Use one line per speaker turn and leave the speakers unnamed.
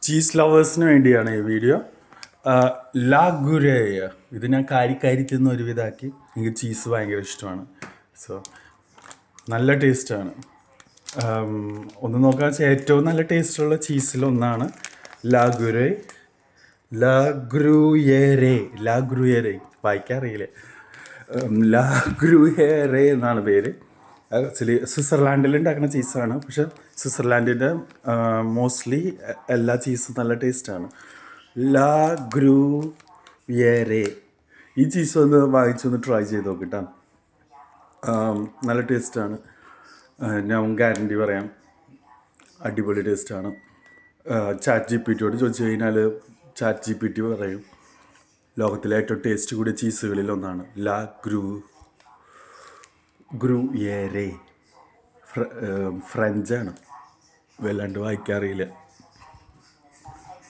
Cheese ലവേഴ്സിന് വേണ്ടിയാണ് ഈ video. ലാ ഗുരേയ ഇത് ഞാൻ കാരി തിന്ന് ഒരുവിധാക്കി. എനിക്ക് ചീസ് ഭയങ്കര ഇഷ്ടമാണ്. സോ നല്ല ടേസ്റ്റാണ്. ഒന്ന് നോക്കാൻ വെച്ചാൽ ഏറ്റവും നല്ല ടേസ്റ്റുള്ള ചീസിലൊന്നാണ് ലാ ഗുരേ ലാ ഗ്രൂയേറെ വായിക്കാറിയില്ലേ. ലാ ഗ്രൂയേറെ എന്നാണ് പേര്. ആക്ച്വലി സ്വിറ്റ്സർലാൻഡിൽ ഉണ്ടാക്കുന്ന ചീസാണ്. പക്ഷെ സ്വിറ്റ്സർലാൻഡിൻ്റെ മോസ്റ്റ്ലി എല്ലാ ചീസും നല്ല ടേസ്റ്റാണ്. ലാ ഗ്രൂയേറെ ഈ ചീസ് ഒന്ന് വാങ്ങിച്ചൊന്ന് ട്രൈ ചെയ്ത് നോക്കിട്ടാ. നല്ല ടേസ്റ്റാണ്. ഞാൻ ഗ്യാരണ്ടി പറയാം, അടിപൊളി ടേസ്റ്റാണ്. ചാറ്റ് GPT ചോദിച്ചു കഴിഞ്ഞാൽ ചാറ്റ് GPT പറയും ലോകത്തിലെ ഏറ്റവും ടേസ്റ്റ് കൂടിയ ചീസുകളിൽ ഒന്നാണ് ലാ ഗ്രൂയേറെ. ഫ്രഞ്ചാണ്, വല്ലാണ്ട് വായിക്കാറിയില്ല.